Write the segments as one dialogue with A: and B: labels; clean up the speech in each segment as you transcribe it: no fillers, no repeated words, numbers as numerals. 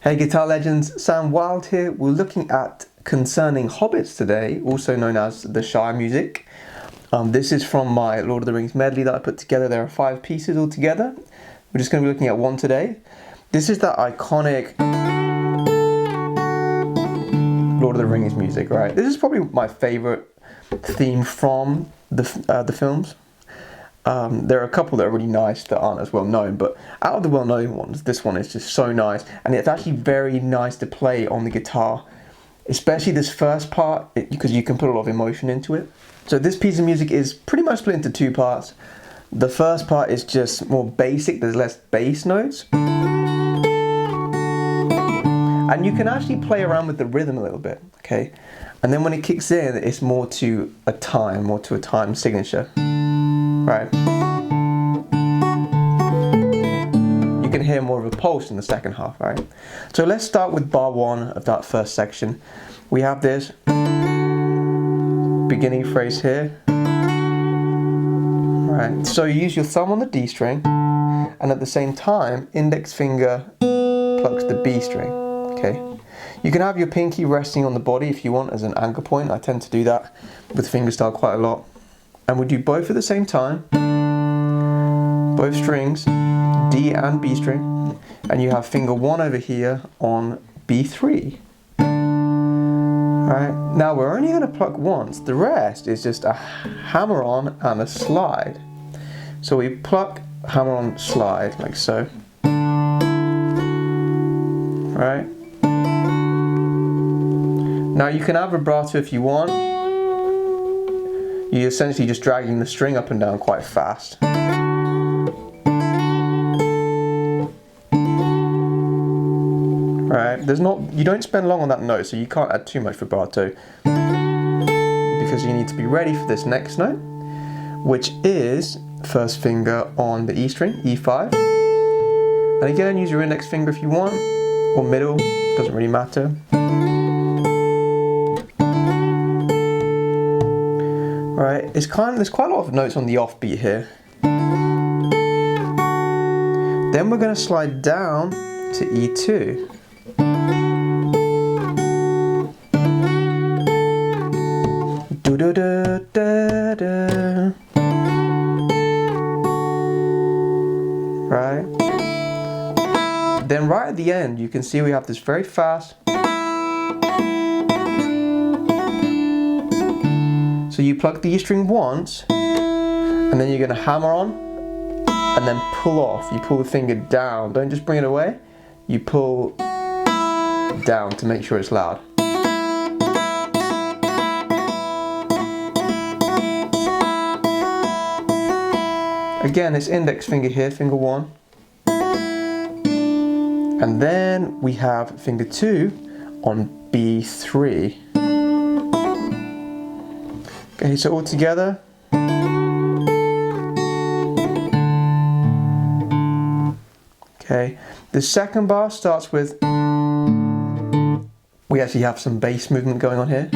A: Hey guitar legends, Sam Wild here. We're looking at Concerning Hobbits today, also known as the Shire music. This is from my Lord of the Rings medley that I put together. There are 5 pieces altogether. We're just going to be looking at one today. This is that iconic Lord of the Rings music, right? This is probably my favorite theme from the films. There are a couple that are really nice that aren't as well known, but out of the well known ones, this one is just so nice, and it's actually very nice to play on the guitar, especially this first part, because you can put a lot of emotion into it. So this piece of music is pretty much split into 2 parts. The first part is just more basic, there's less bass notes, and you can actually play around with the rhythm a little bit, okay? And then when it kicks in, it's more to a time signature. Right. You can hear more of a pulse in the second half, right? So let's start with bar 1 of that first section. We have this beginning phrase here. Right. So you use your thumb on the D string, and at the same time, index finger plucks the B string. Okay. You can have your pinky resting on the body if you want as an anchor point. I tend to do that with fingerstyle quite a lot. And we do both at the same time, both strings, D and B string, and you have finger 1 over here on B3. Alright, now we're only going to pluck once, the rest is just a hammer on and a slide. So we pluck, hammer on, slide, like so. Right. Now you can have vibrato if you want. You're essentially just dragging the string up and down quite fast. Right, you don't spend long on that note, so you can't add too much vibrato because you need to be ready for this next note, which is first finger on the E string, E5. And again, use your index finger if you want, or middle, doesn't really matter. Right, there's quite a lot of notes on the offbeat here. Then we're going to slide down to E2. Do-do-do-da-da. Right. Then right at the end, you can see we have this very fast. So you pluck the E string once, and then you're going to hammer on, and then pull off. You pull the finger down. Don't just bring it away. You pull down to make sure it's loud. Again, it's index finger here, finger 1. And then we have finger 2 on B3. Okay, so all together. Okay, the second bar starts with, we actually have some bass movement going on here.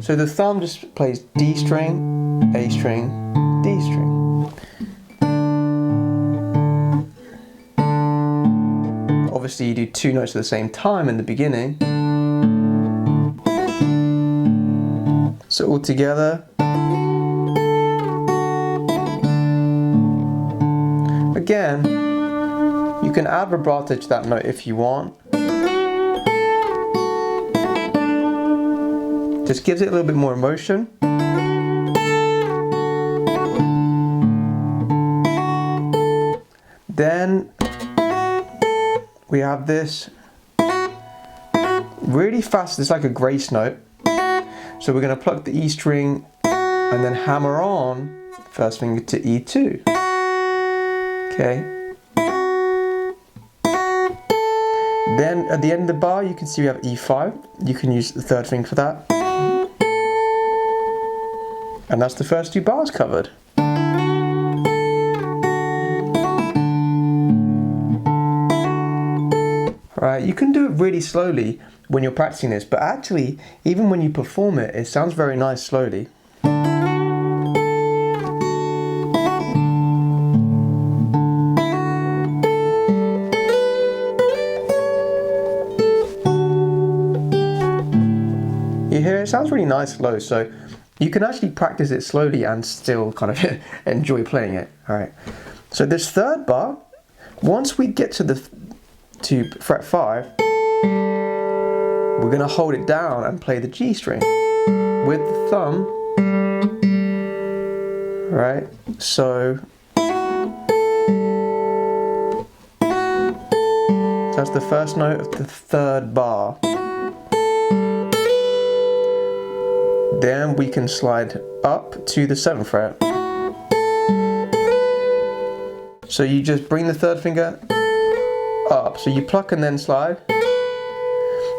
A: So the thumb just plays D string, A string, D string. Obviously you do 2 notes at the same time in the beginning. So all together. Again, you can add vibrato to that note if you want. Just gives it a little bit more emotion. Then we have this really fast, it's like a grace note. So we're going to pluck the E string and then hammer on first finger to E2. Okay. Then at the end of the bar you can see we have E5. You can use the 3rd finger for that. And that's the first 2 bars covered. Right, you can do it really slowly when you're practicing this, but actually, even when you perform it, it sounds very nice slowly. You hear it sounds really nice low, so you can actually practice it slowly and still kind of enjoy playing it. All right. So this third bar, once we get to fret 5, we're going to hold it down and play the G string with the thumb. Right. So that's the first note of the third bar. Then we can slide up to the 7th fret. So you just bring the third finger up. So you pluck and then slide.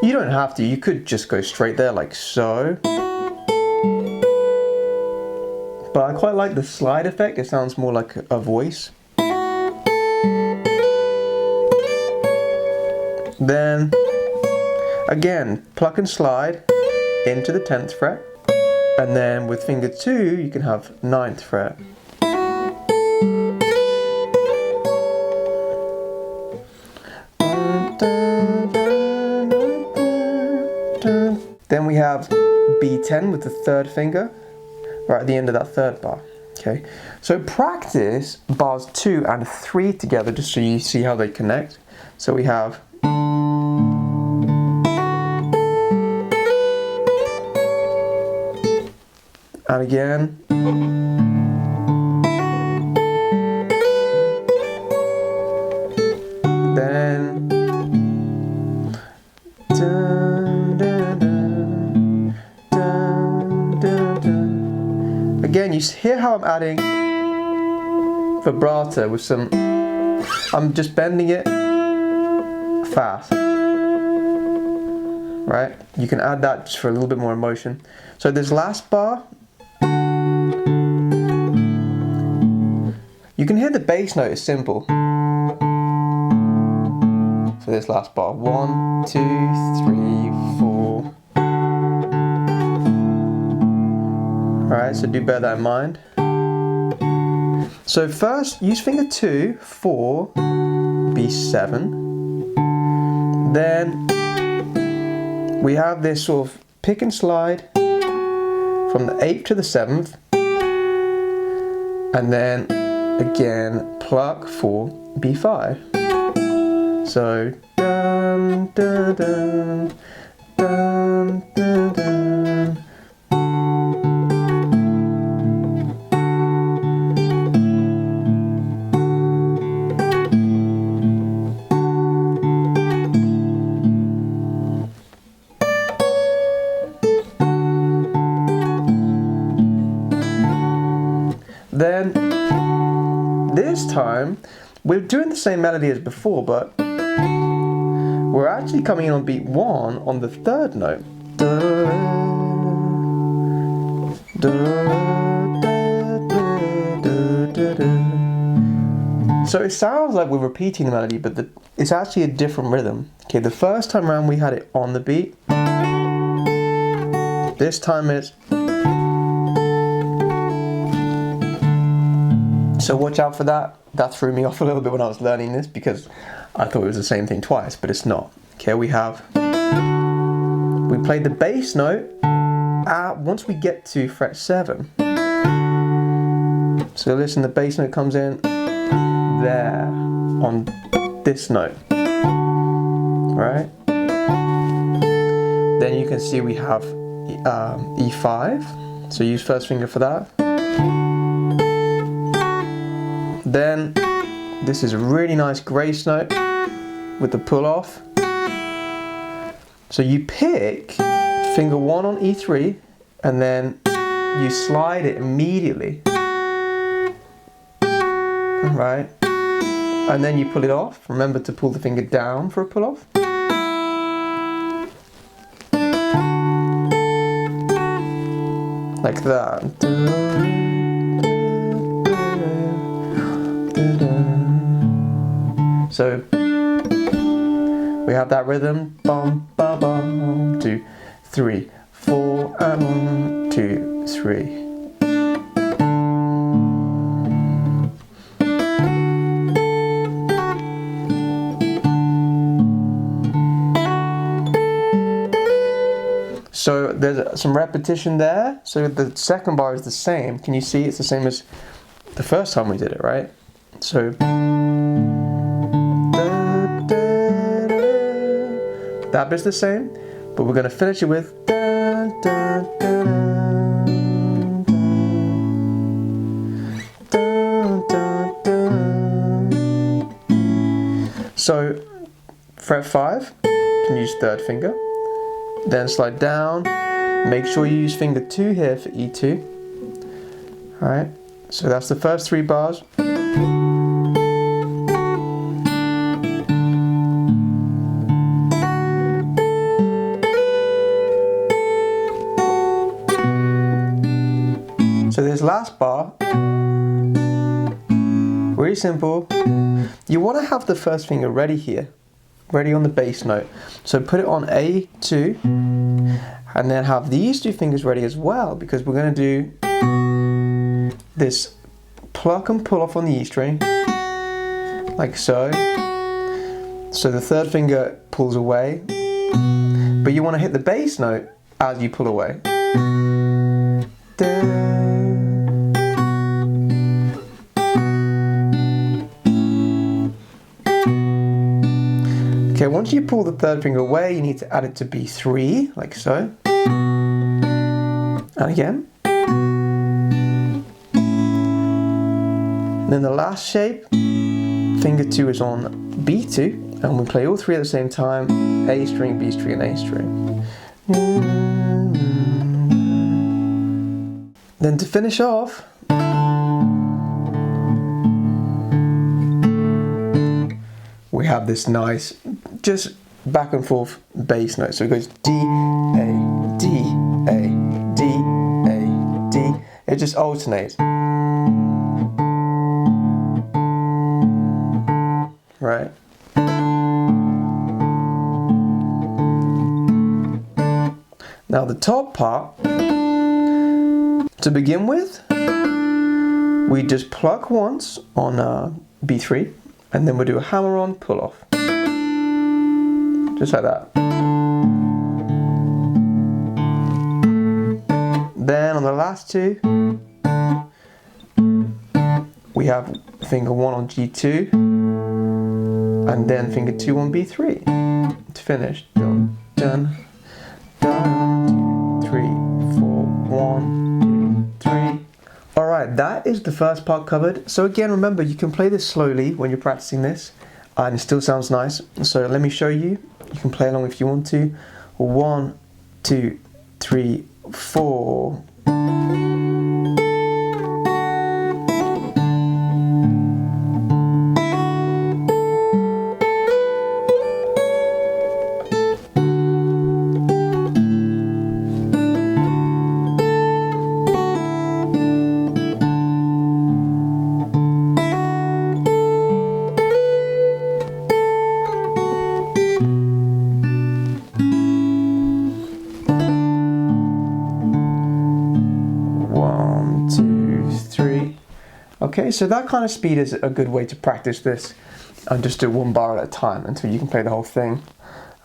A: You don't have to, you could just go straight there like so. But I quite like the slide effect, it sounds more like a voice. Then, again, pluck and slide into the 10th fret. And then with finger 2, you can have 9th fret. Then we have B10 with the 3rd finger, right at the end of that 3rd bar. Okay, so practice bars 2 and 3 together just so you see how they connect. So we have and again. Then dun, dun, dun, dun, dun, dun. Again, you hear how I'm adding vibrato with some, I'm just bending it fast. Right? You can add that just for a little bit more emotion. So this last bar, you can hear the bass note is simple. For this last bar, 1, 2, 3, 4. Alright, so do bear that in mind. So first, use finger 2, 4, B7. Then we have this sort of pick and slide from the 8th to the 7th. And then again, pluck for B5. So dun, dun, dun, dun, dun, dun. Then this time we're doing the same melody as before, but we're actually coming in on beat 1 on the 3rd note. Da, da, da, da, da. So it sounds like we're repeating the melody, but it's actually a different rhythm. Okay, the first time around we had it on the beat. This time it's. So watch out for that. That threw me off a little bit when I was learning this because I thought it was the same thing twice, but it's not. Okay, we played the bass note once we get to fret 7. So listen, the bass note comes in there on this note, right? Then you can see we have E5, so use first finger for that. Then this is a really nice grace note with the pull off. So you pick finger 1 on E3 and then you slide it immediately. Right? And then you pull it off. Remember to pull the finger down for a pull off. Like that. So we have that rhythm, bum, ba, bum, 2, 3, 4, and 1, 2, 3. So there's some repetition there. So the second bar is the same. Can you see it's the same as the first time we did it, right? So that bit's the same, but we're going to finish it with so fret 5, you can use third finger, then slide down, make sure you use finger 2 here for E2. Alright, so that's the first 3 bars. So this last bar, really simple. You want to have the first finger ready here, ready on the bass note. So put it on A2 and then have these 2 fingers ready as well, because we're going to do this pluck and pull off on the E string, like so. So the third finger pulls away, but you want to hit the bass note as you pull away. Okay, once you pull the third finger away, you need to add it to B3, like so. And again. And then the last shape, finger 2 is on B2, and we play all 3 at the same time, A string, B string, and A string. Then to finish off, we have this nice, just back and forth bass note. So it goes D, A, D, A, D, A, D. It just alternates. Right? Now the top part, to begin with, we just pluck once on B3, and then we'll do a hammer-on pull-off. Just like that. Then on the last 2, we have finger 1 on G2, and then finger 2 on B3 to finish. Dun, dun, dun, 2, 3, 4, 1, 2, 3. Alright, that is the first part covered. So again, remember, you can play this slowly when you're practicing this, and it still sounds nice. So let me show you. You can play along if you want to. 1, 2, 3, 4. Okay, so that kind of speed is a good way to practice this, and just do 1 bar at a time until you can play the whole thing.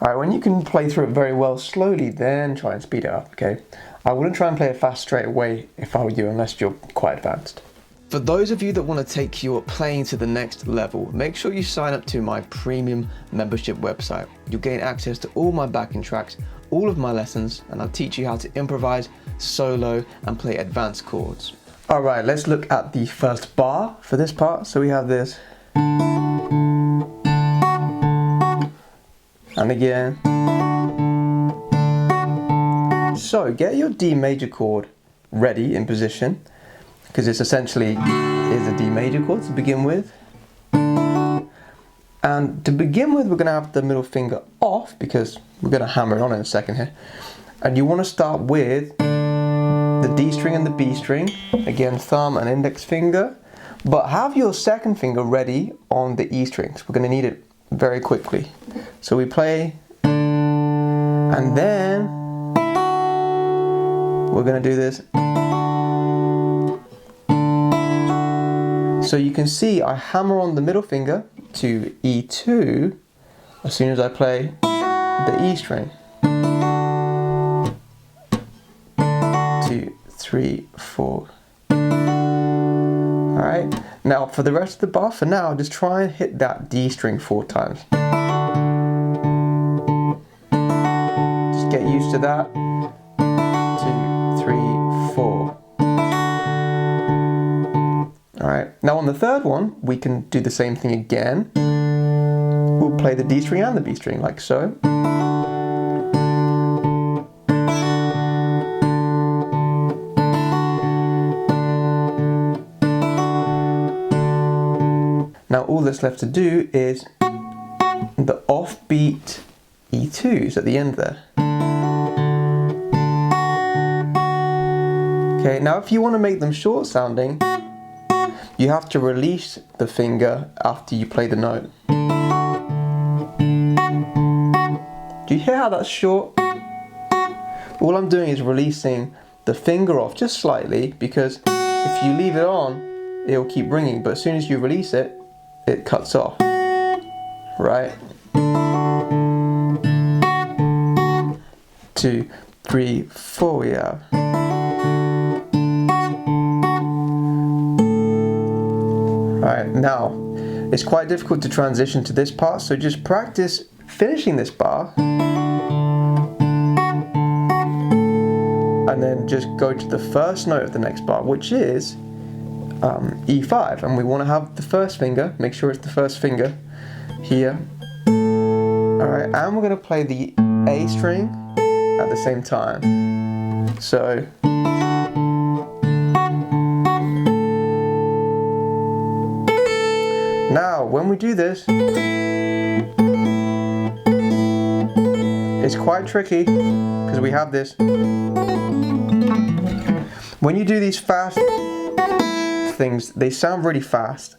A: Alright, when you can play through it very well slowly, then try and speed it up, okay? I wouldn't try and play it fast straight away if I were you, unless you're quite advanced. For those of you that want to take your playing to the next level, make sure you sign up to my premium membership website. You'll gain access to all my backing tracks, all of my lessons, and I'll teach you how to improvise, solo, and play advanced chords. Alright, let's look at the first bar for this part. So we have this. And again. So get your D major chord ready in position, because it's essentially is a D major chord to begin with. And to begin with, we're going to have the middle finger off, because we're going to hammer it on in a second here. And you want to start with the D string and the B string, again thumb and index finger, but have your second finger ready on the E strings. We're going to need it very quickly. So we play, and then we're going to do this. So you can see I hammer on the middle finger to E2 as soon as I play the E string. 3, 4. Alright, now for the rest of the bar, for now, just try and hit that D string 4 times. Just get used to that. 2, 3, 4. Alright, now on the third one, we can do the same thing again. We'll play the D string and the B string, like so. Now all that's left to do is the offbeat E2s at the end there. Okay, now if you want to make them short sounding, you have to release the finger after you play the note. Do you hear how that's short? All I'm doing is releasing the finger off just slightly, because if you leave it on, it'll keep ringing, but as soon as you release it, it cuts off, right? 2, 3, 4 we have. Alright, now, it's quite difficult to transition to this part, so just practice finishing this bar, and then just go to the first note of the next bar, which is E5, and we want to have the first finger, make sure it's the first finger here. Alright, and we're going to play the A string at the same time. So, now when we do this, it's quite tricky because we have this. When you do these fast things, they sound really fast.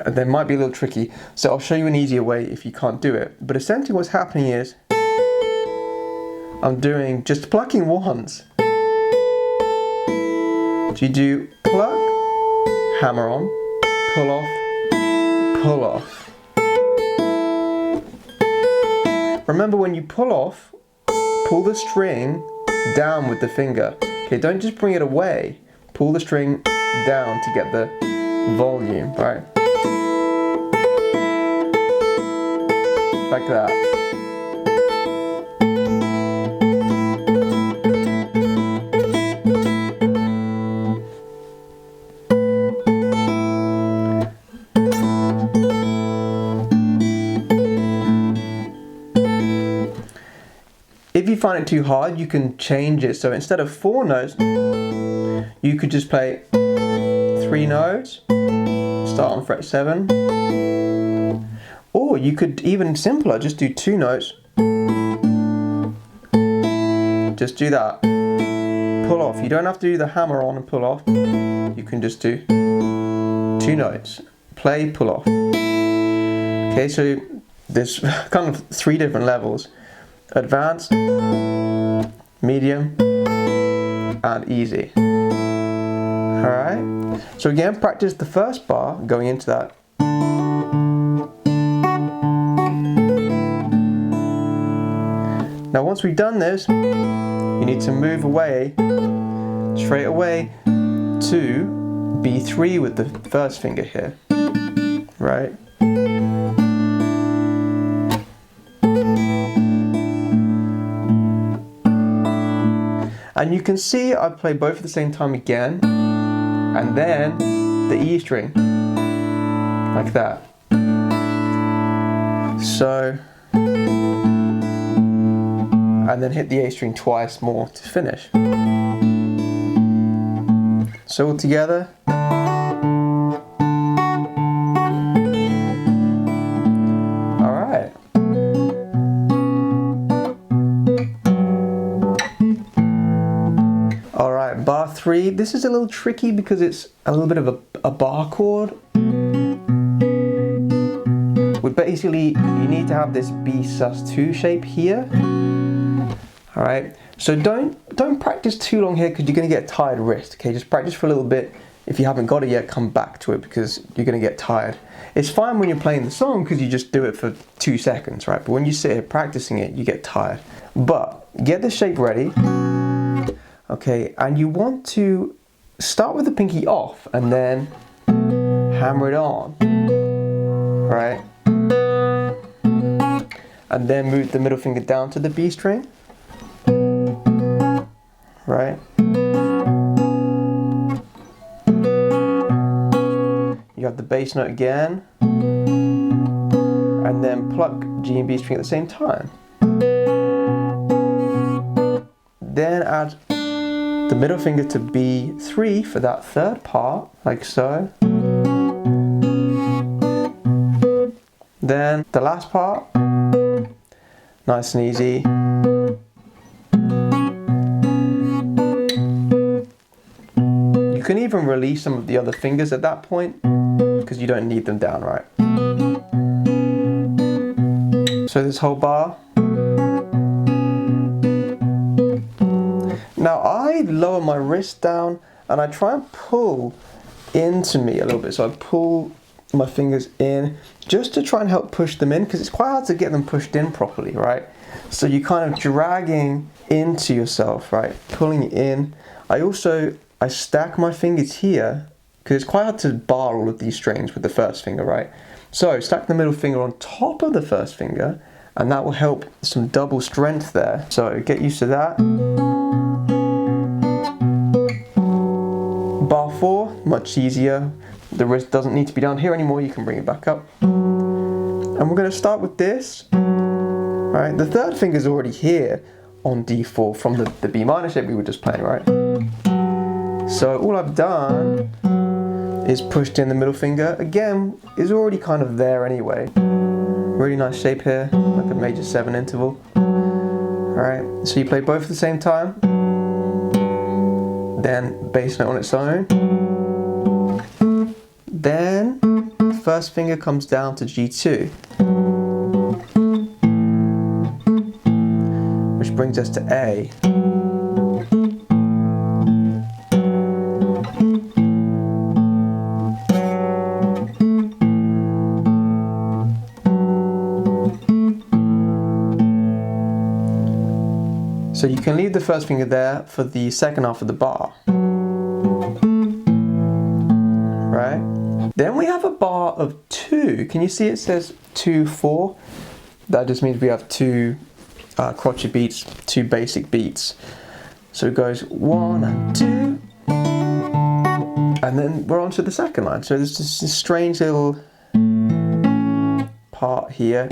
A: They might be a little tricky, so I'll show you an easier way if you can't do it. But essentially what's happening is I'm doing just plucking once. So you do pluck, hammer on, pull off, pull off. Remember, when you pull off, pull the string down with the finger. Okay, don't just bring it away. Pull the string down to get the volume, right? Like that. If you find it too hard, you can change it. So instead of 4 notes, you could just play 3 notes, start on fret 7. Or you could, even simpler, just do 2 notes. Just do that. Pull off. You don't have to do the hammer on and pull off. You can just do 2 notes. Play, pull off. Okay, so there's kind of 3 different levels. Advanced, medium, and easy. Alright, so again, practice the first bar going into that. Now once we've done this, you need to move away, straight away to B3 with the first finger here, right? And you can see I play both at the same time again, and then the E string, like that. So, and then hit the A string twice more to finish. So all together. Bar 3, this is a little tricky because it's a little bit of a bar chord. Basically, you need to have this B sus2 shape here. Alright, so don't practice too long here because you're going to get a tired wrist. Okay, just practice for a little bit. If you haven't got it yet, come back to it because you're going to get tired. It's fine when you're playing the song because you just do it for 2 seconds, right? But when you sit here practicing it, you get tired. But get the shape ready. Okay, and you want to start with the pinky off and then hammer it on, right? And then move the middle finger down to the B string, right? You have the bass note again, and then pluck G and B string at the same time. Then add the middle finger to B3 for that third part, like so. Then the last part, nice and easy. You can even release some of the other fingers at that point, because you don't need them down, right? So this whole bar. Now I lower my wrist down and I try and pull into me a little bit. So I pull my fingers in just to try and help push them in, because it's quite hard to get them pushed in properly, right? So you're kind of dragging into yourself, right? Pulling it in. I stack my fingers here because it's quite hard to bar all of these strings with the first finger, right? So stack the middle finger on top of the first finger and that will help some double strength there. So get used to that. Bar 4, much easier. The wrist doesn't need to be down here anymore, you can bring it back up. And we're going to start with this. Right, the third finger is already here on D4 from the B minor shape we were just playing, right? So all I've done is pushed in the middle finger. Again, is already kind of there anyway. Really nice shape here, like a major 7 interval. Alright, so you play both at the same time. Then bass note on its own. Then the first finger comes down to G2. Which brings us to A. So you can leave the first finger there for the second half of the bar. Right? Then we have a bar of 2. Can you see it says 2, 4? That just means we have 2 crotchet beats, 2 basic beats. So it goes 1 and 2. And then we're on to the second line. So there's this strange little part here.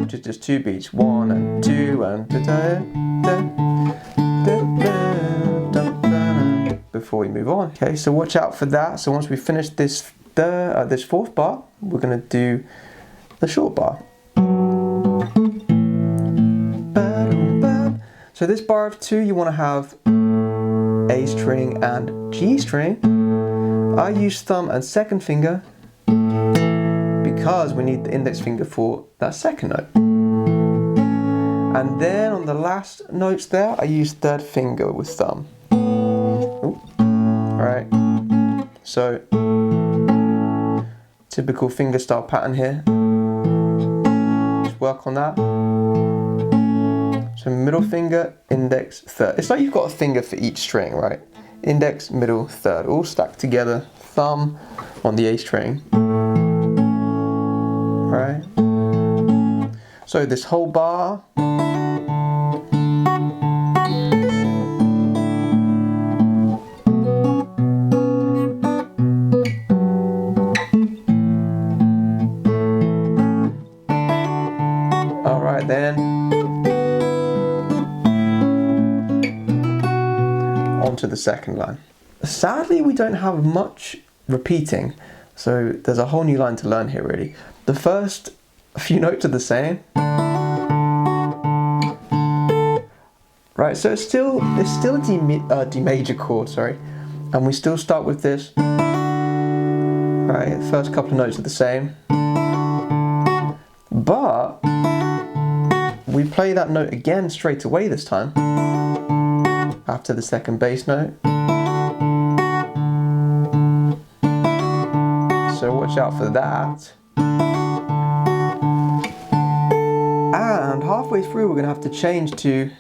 A: Just 2 beats, 1 and 2 and before we move on. Okay, so watch out for that. So once we finish this fourth bar, we're going to do the short bar. So this bar of 2, you want to have A string and G string. I use thumb and second finger because we need the index finger for that second note. And then on the last notes there, I use third finger with thumb. Alright, so typical fingerstyle pattern here. Just work on that. So middle finger, index, third. It's like you've got a finger for each string, right? Index, middle, third, all stacked together. Thumb on the A string. Right? So this whole bar. Alright then. On to the second line. Sadly, we don't have much repeating, so there's a whole new line to learn here really. The first few notes are the same. Right, so it's still a D major chord, sorry. And we still start with this. Right, the first couple of notes are the same. But we play that note again straight away this time. After the second bass note. So watch out for that. And halfway through we're going to have to change to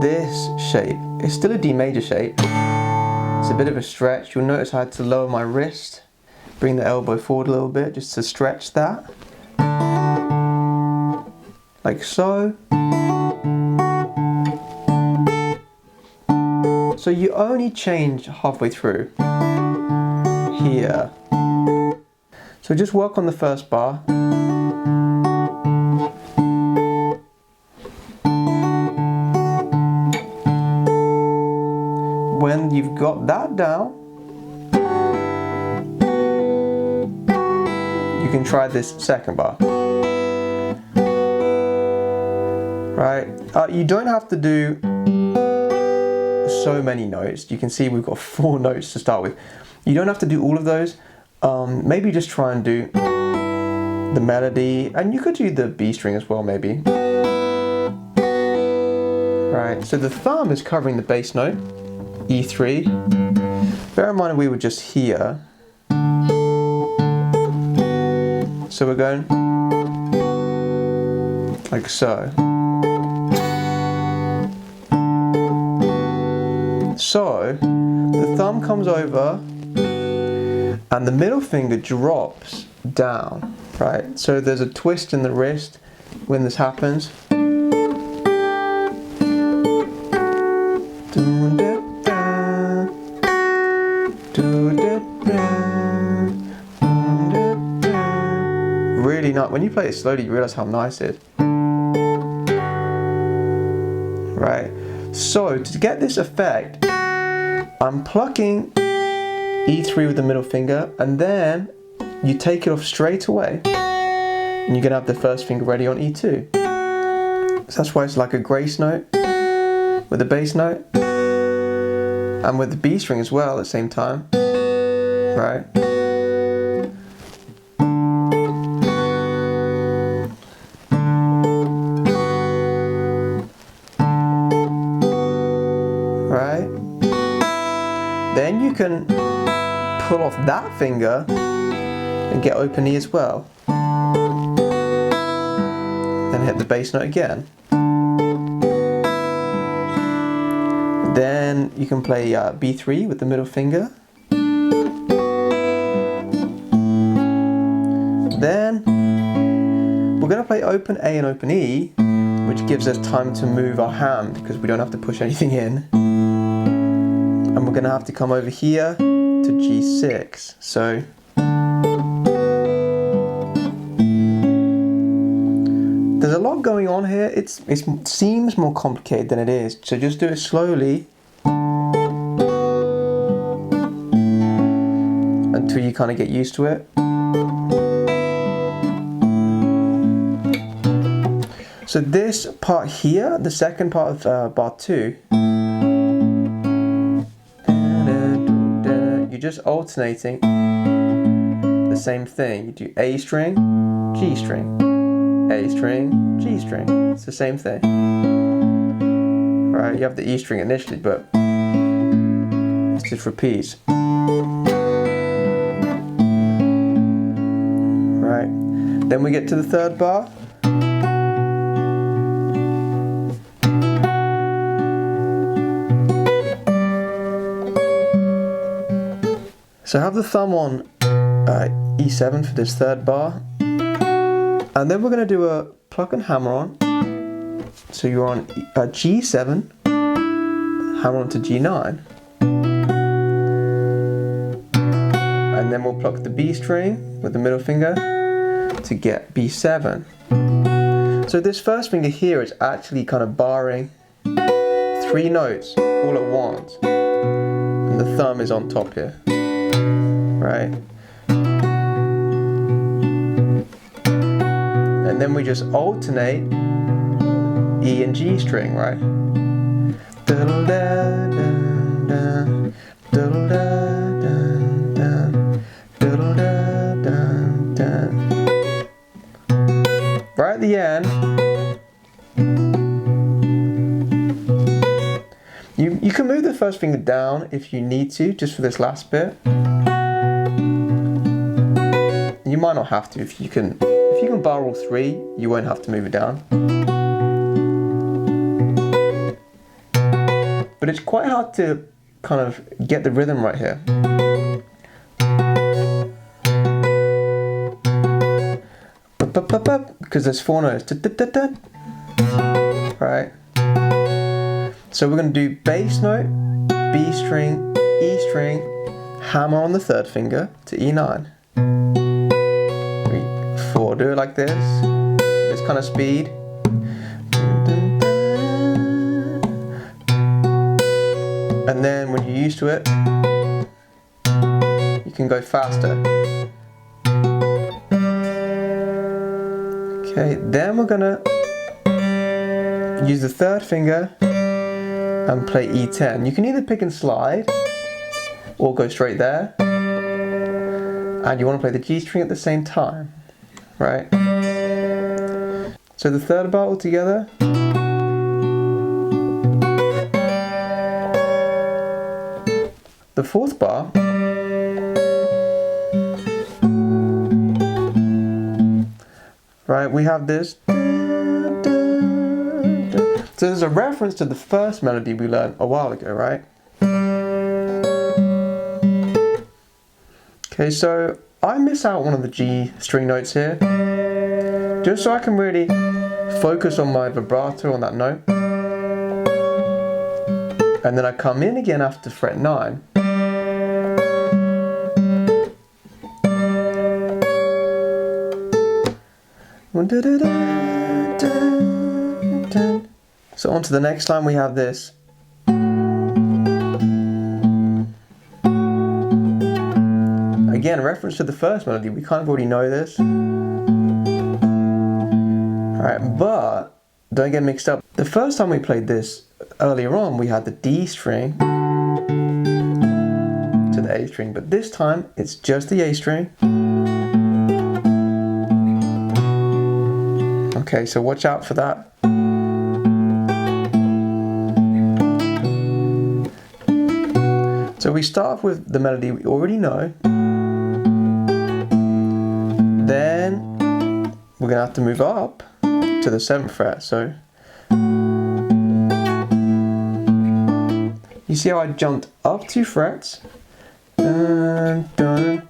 A: this shape. It's still a D major shape. It's a bit of a stretch. You'll notice I had to lower my wrist, bring the elbow forward a little bit just to stretch that. Like so. So you only change halfway through. Here. So just work on the first bar. When you've got that down, you can try this second bar. Right? You don't have to do so many notes. You can see we've got 4 notes to start with. You don't have to do all of those. Maybe just try and do the melody, and you could do the B string as well, maybe. Right, so the thumb is covering the bass note, E3. Bear in mind we were just here. So we're going like so. So the thumb comes over and the middle finger drops down, right? So there's a twist in the wrist when this happens. Really not. When you play it slowly, you realize how nice it is. Right? So to get this effect, I'm plucking E3 with the middle finger, and then you take it off straight away, and you're gonna have the first finger ready on E2. So that's why it's like a grace note with a bass note, and with the B string as well at the same time, right? Right? Then you can pull off that finger and get open E as well. Then hit the bass note again. Then you can play B3 with the middle finger. Then we're going to play open A and open E, which gives us time to move our hand because we don't have to push anything in. And we're going to have to come over here to G6. So there's a lot going on here. It seems more complicated than it is. So just do it slowly until you kind of get used to it. So this part here, the second part of bar 2, you're just alternating the same thing. You do A string, G string, A string, G string. It's the same thing. Right, you have the E string initially, but it just repeats. Right, then we get to the third bar. So have the thumb on E7 for this third bar, and then we're going to do a pluck and hammer on. So you're on G7, hammer on to G9, and then we'll pluck the B string with the middle finger to get B7. So this first finger here is actually kind of barring 3 notes all at once, and the thumb is on top here. Right? And then we just alternate E and G string, right? Right at the end, you can move the first finger down if you need to, just for this last bit. You might not have to. If you can bar all 3, you won't have to move it down. but it's quite hard to kind of get the rhythm right here. Because there's 4 notes. Right? So we're going to do bass note, B string, E string, hammer on the 3rd finger to E9. 3, 4, do it like this kind of speed. And then when you're used to it, you can go faster. Okay, then we're gonna use the 3rd finger and play E10. You can either pick and slide or go straight there. And you want to play the G string at the same time, right? So the 3rd bar all together. The 4th bar. Right, we have this. So there's a reference to the first melody we learned a while ago, right? Okay, so I miss out one of the G string notes here, just so I can really focus on my vibrato on that note. And then I come in again after fret 9. So on to the next line, we have this. Again, a reference to the first melody. We kind of already know this. Alright, but don't get mixed up. The first time we played this earlier on, we had the D string to the A string, but this time it's just the A string. Okay, so watch out for that. So we start off with the melody we already know. Then we're going to have to move up to the 7th fret. So you see how I jumped up 2 frets? Dun, dun,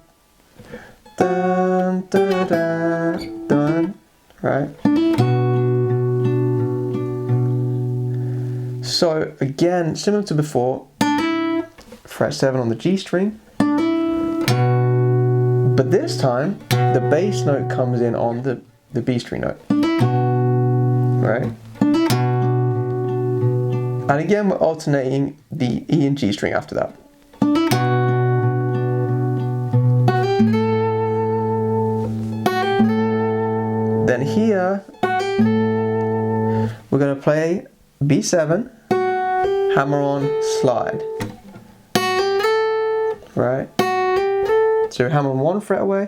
A: dun, dun, dun, dun, right? So again, similar to before, fret 7 on the G string, but this time the bass note comes in on the B string note, right? And again, we're alternating the E and G string after that. Then here, we're going to play B7, hammer on, slide. Right? So hammer on 1 fret away,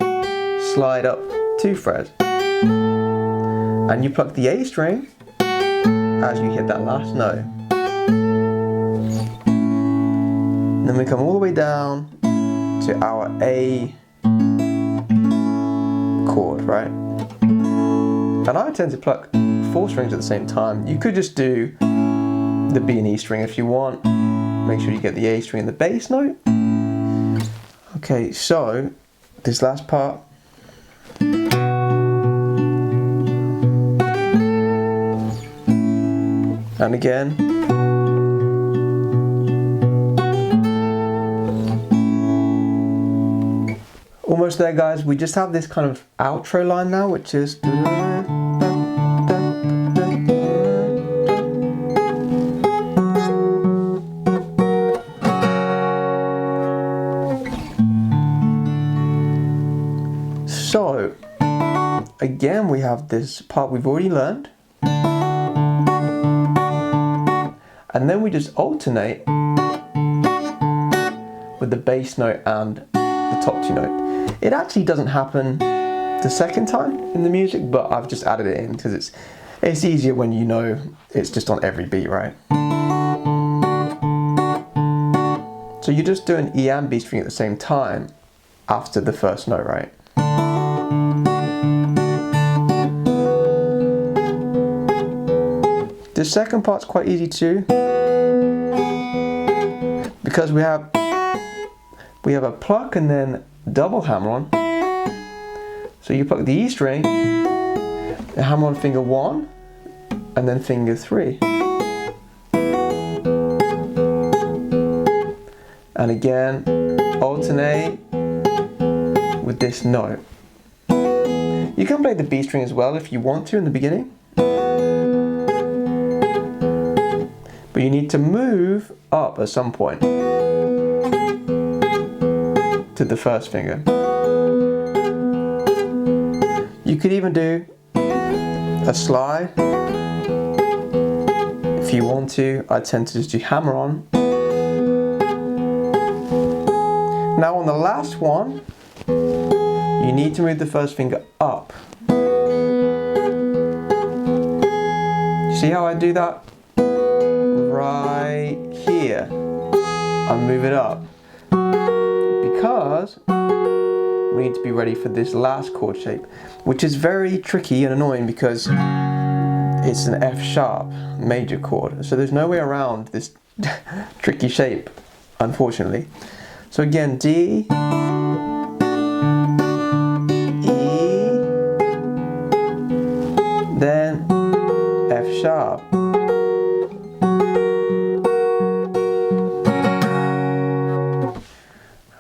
A: slide up 2 frets. And you pluck the A string as you hit that last note. And then we come all the way down to our A chord, right? And I tend to pluck 4 strings at the same time. You could just do the B and E string if you want. Make sure you get the A string and the bass note. Okay, so this last part. And again. Almost there, guys. We just have this kind of outro line now, which is. So, again, we have this part we've already learned. And then we just alternate with the bass note and the top 2 notes. It actually doesn't happen the second time in the music, but I've just added it in because it's easier when you know it's just on every beat, right? So you're just doing E and B string at the same time after the first note, right? The second part's quite easy too. because we have a pluck and then double hammer on. So you pluck the E string, and hammer on finger 1, and then finger 3. And again, alternate with this note. You can play the B string as well if you want to in the beginning. But you need to move up at some point to the first finger. You could even do a slide if you want to. I tend to just do hammer on. Now on the last one, you need to move the first finger up. See how I do that? Right here. I move it up. Because we need to be ready for this last chord shape, which is very tricky and annoying because it's an F sharp major chord. So there's no way around this tricky shape, unfortunately. So again, D, E, then F sharp.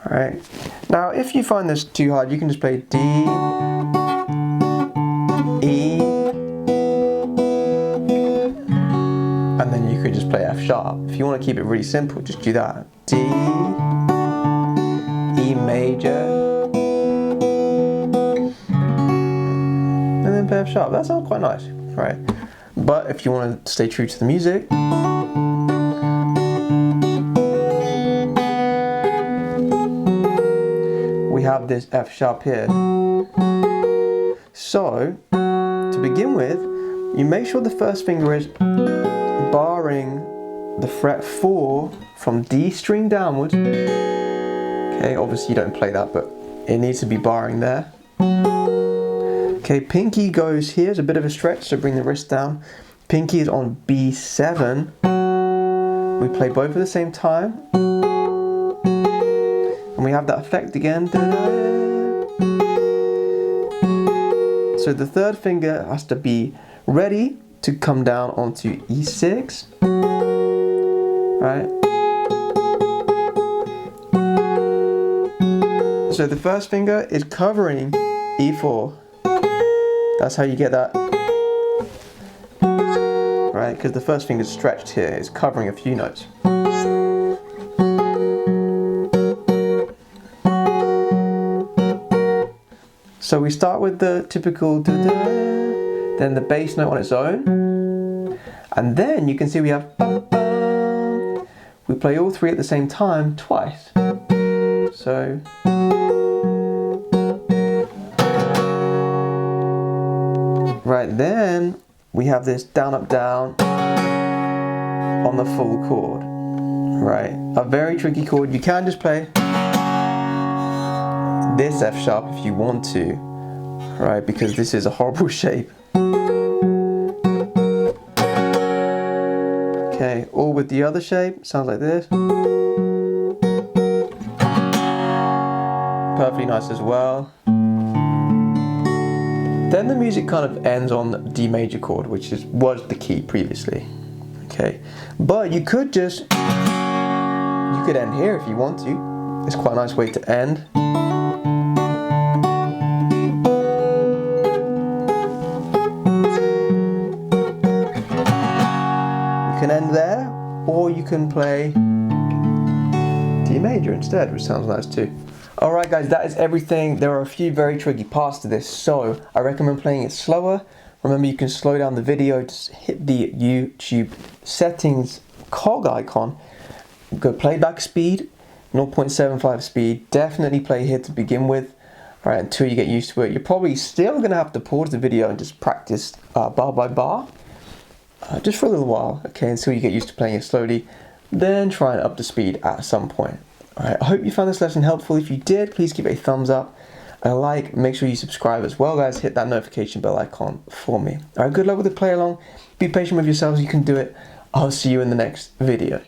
A: Alright, now if you find this too hard, you can just play D, E, and then you could just play F sharp. If you want to keep it really simple, just do that. D, E major, and then play F sharp. That sounds quite nice, right? But if you want to stay true to the music, we have this F sharp here. So, to begin with, you make sure the first finger is barring the fret 4 from D string downwards. Okay, obviously you don't play that, but it needs to be barring there. Okay, pinky goes here, it's a bit of a stretch, so bring the wrist down. Pinky is on B7. We play both at the same time. And we have that effect again. So the third finger has to be ready to come down onto E6. Right? So the first finger is covering E4. That's how you get that. Right? Because the first finger is stretched here, it's covering a few notes. So we start with the typical da-da, then the bass note on its own, and then you can see we have ba-ba. We play all three at the same time twice. So right, then we have this down up down on the full chord. Right, a very tricky chord. You can just play this F sharp if you want to, right, because this is a horrible shape. Okay, or with the other shape, sounds like this. Perfectly nice as well. Then the music kind of ends on the D major chord, which was the key previously. Okay, but you could end here if you want to. It's quite a nice way to end. You can end there, or you can play D major instead, which sounds nice too. Alright guys, that is everything. There are a few very tricky parts to this, so I recommend playing it slower. Remember, you can slow down the video, just hit the YouTube settings cog icon, go playback speed, 0.75 speed. Definitely play here to begin with, alright, until you get used to it. You're probably still going to have to pause the video and just practice bar by bar, just for a little while, okay, until you get used to playing it slowly. Then try and up the speed at some point. Alright, I hope you found this lesson helpful. If you did, please give it a thumbs up, a like, make sure you subscribe as well, guys. Hit that notification bell icon for me. Alright, good luck with the play along. Be patient with yourselves, you can do it. I'll see you in the next video.